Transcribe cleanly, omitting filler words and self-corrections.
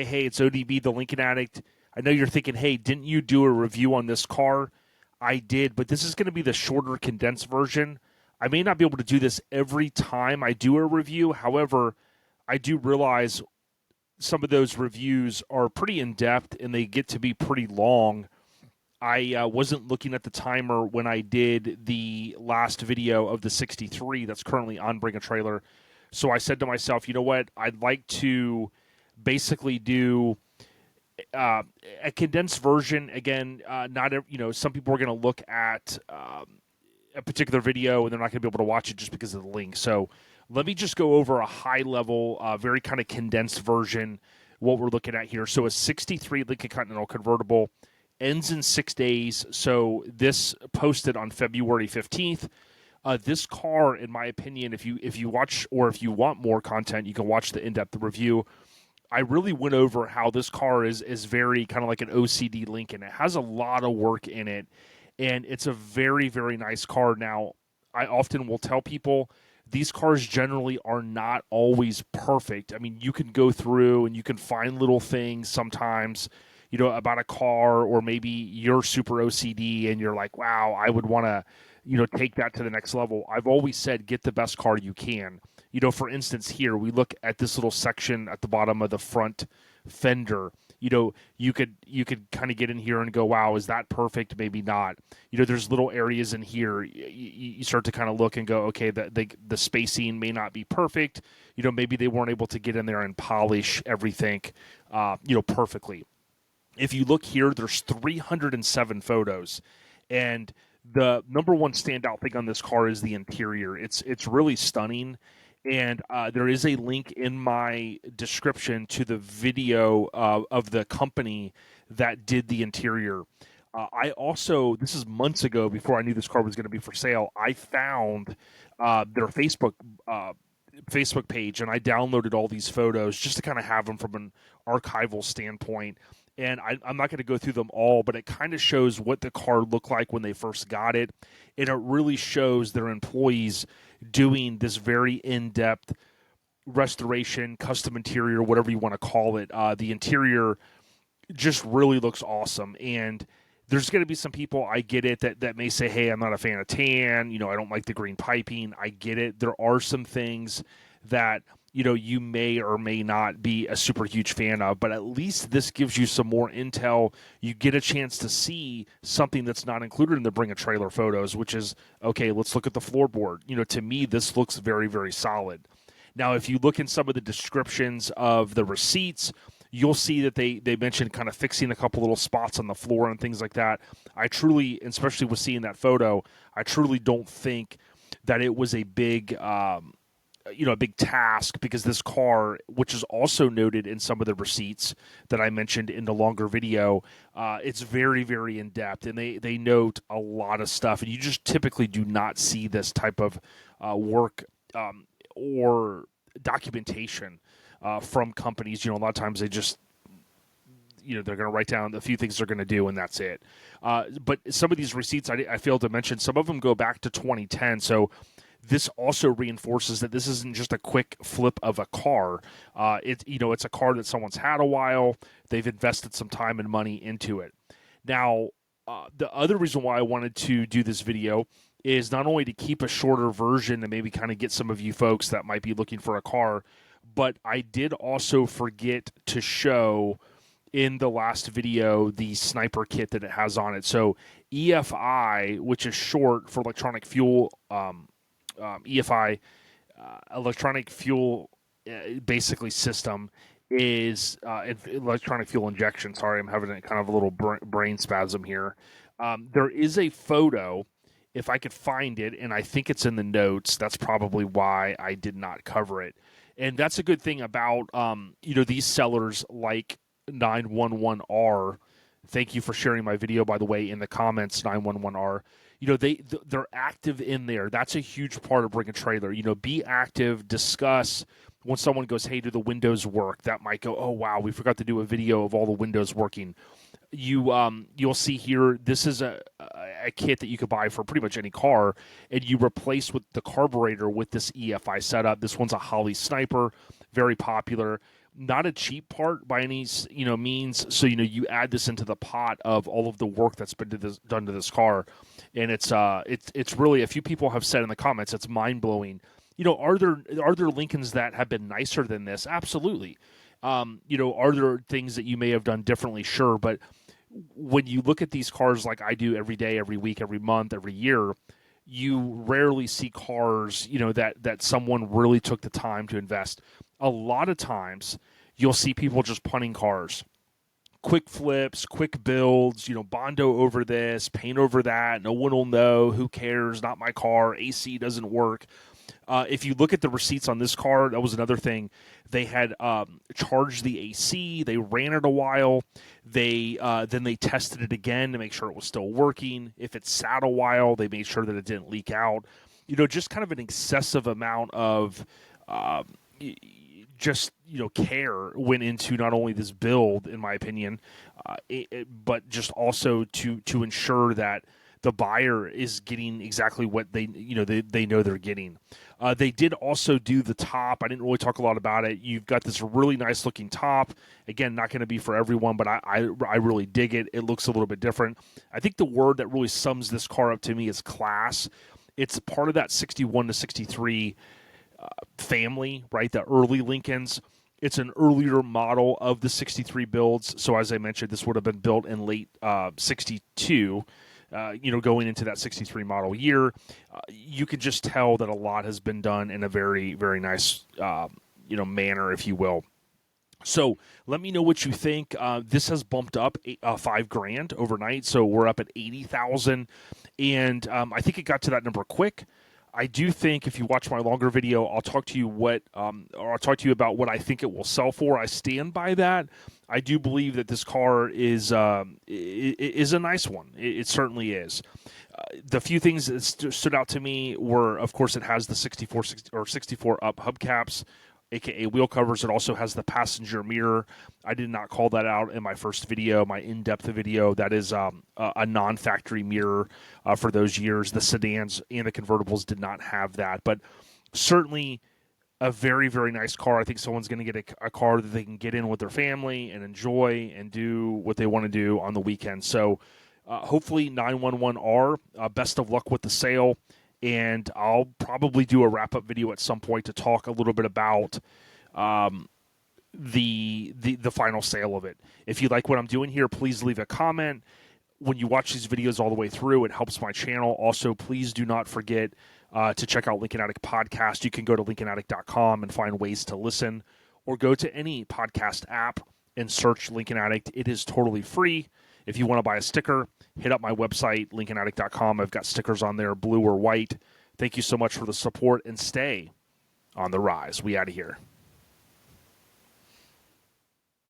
Hey, it's ODB, the Lincoln Addict. I know you're thinking, hey, didn't you do a review on this car? I did, but this is going to be the shorter, condensed version. I may not be able to do this every time I do a review. However, I do realize some of those reviews are pretty in depth and they get to be pretty long. I wasn't looking at the timer when I did the last video of the 63 that's currently on Bring a Trailer. So I said to myself, you know what? I'd like to basically do a condensed version. Again, not some people are going to look at a particular video and they're not going to be able to watch it just because of the link. So let me just go over a high level, very kind of condensed version. What we're looking at here. So a 63 Lincoln Continental convertible ends in 6 days. So this posted on February 15th. This car, in my opinion, if you watch or if you want more content, you can watch the in-depth review. I really went over how this car is very kind of like an OCD Lincoln. It has a lot of work in it, and it's a very, very nice car. Now, I often will tell people these cars generally are not always perfect. I mean, you can go through and you can find little things sometimes, about a car, or maybe you're super OCD and you're like, wow, I would want to, take that to the next level. I've always said, get the best car you can. For instance, here we look at this little section at the bottom of the front fender. You could kind of get in here and go, wow, is that perfect? Maybe not. There's little areas in here. You start to kind of look and go, okay, the spacing may not be perfect. Maybe they weren't able to get in there and polish everything, perfectly. If you look here, there's 307 photos, and the number one standout thing on this car is the interior. It's really stunning, and there is a link in my description to the video of the company that did the interior. I also, this is months ago before I knew this car was going to be for sale, I found their Facebook page, and I downloaded all these photos just to kind of have them from an archival standpoint. And I'm not going to go through them all, but it kind of shows what the car looked like when they first got it. And it really shows their employees doing this very in-depth restoration, custom interior, whatever you want to call it. The interior just really looks awesome. And there's going to be some people, I get it, that may say, hey, I'm not a fan of tan. I don't like the green piping. I get it. There are some things that you may or may not be a super huge fan of, but at least this gives you some more intel. You get a chance to see something that's not included in the Bring a Trailer photos, which is, okay, let's look at the floorboard. To me, this looks very, very solid. Now, if you look in some of the descriptions of the receipts, you'll see that they mentioned kind of fixing a couple little spots on the floor and things like that. I truly, especially with seeing that photo, I truly don't think that it was a big a big task, because this car, which is also noted in some of the receipts that I mentioned in the longer video, it's very, very in-depth, and they note a lot of stuff, and you just typically do not see this type of work or documentation from companies. A lot of times they just, they're going to write down a few things they're going to do, and that's it. But some of these receipts, I failed to mention, some of them go back to 2010, so this also reinforces that this isn't just a quick flip of a car. It's a car that someone's had a while. They've invested some time and money into it. Now, the other reason why I wanted to do this video is not only to keep a shorter version and maybe kind of get some of you folks that might be looking for a car, but I did also forget to show in the last video the sniper kit that it has on it. So EFI, which is short for electronic fuel, EFI, electronic fuel, basically system, is electronic fuel injection. Sorry, I'm having kind of a little brain spasm here. There is a photo, if I could find it, and I think it's in the notes. That's probably why I did not cover it. And that's a good thing about these sellers like 911R. Thank you for sharing my video, by the way, in the comments, 911R. They're active in there. That's a huge part of Bring a Trailer. Be active, discuss. When someone goes, hey, do the windows work? That might go, oh, wow, we forgot to do a video of all the windows working. You'll see here, this is a kit that you could buy for pretty much any car, and you replace with the carburetor with this EFI setup. This one's a Holly Sniper, very popular. not a cheap part by any means. So you add this into the pot of all of the work that's been done to this car, and it's really, a few people have said in the comments, it's mind blowing. Are there Lincolns that have been nicer than this? Absolutely. Are there things that you may have done differently? Sure, but when you look at these cars like I do every day, every week, every month, every year, you rarely see cars, that someone really took the time to invest. A lot of times, you'll see people just punting cars, quick flips, quick builds, Bondo over this, paint over that. No one will know. Who cares? Not my car. AC doesn't work. If you look at the receipts on this car, that was another thing. They had charged the AC. They ran it a while. Then they tested it again to make sure it was still working. If it sat a while, they made sure that it didn't leak out. Just kind of an excessive amount of care went into not only this build, in my opinion, but just also to ensure that the buyer is getting exactly what they know they're getting. They did also do the top. I didn't really talk a lot about it. You've got this really nice looking top. Again, not going to be for everyone, but I really dig it. It looks a little bit different. I think the word that really sums this car up to me is class. It's part of that 61 to 63 family, right? The early Lincolns. It's an earlier model of the 63 builds. So as I mentioned, this would have been built in late 62. Going into that 63 model year, you can just tell that a lot has been done in a very, very nice, manner, if you will. So let me know what you think. This has bumped up $5,000 overnight, so we're up at 80,000, and I think it got to that number quick. I do think if you watch my longer video, I'll talk to you about what I think it will sell for. I stand by that. I do believe that this car is a nice one. It certainly is. The few things that stood out to me were, of course, it has the 64 up hubcaps, aka wheel covers. It also has the passenger mirror. I did not call that out in my first video, my in-depth video. That is a non-factory mirror for those years. The sedans and the convertibles did not have that, but certainly a very, very nice car. I think someone's going to get a car that they can get in with their family and enjoy and do what they want to do on the weekend. So hopefully 911R, best of luck with the sale. And I'll probably do a wrap-up video at some point to talk a little bit about the final sale of it. If you like what I'm doing here, please leave a comment. When you watch these videos all the way through, it helps my channel. Also, please do not forget to check out Lincoln Addict Podcast. You can go to LincolnAddict.com and find ways to listen, or go to any podcast app and search Lincoln Addict. It is totally free. If you want to buy a sticker, hit up my website, LincolnAddict.com. I've got stickers on there, blue or white. Thank you so much for the support, and stay on the rise. We out of here.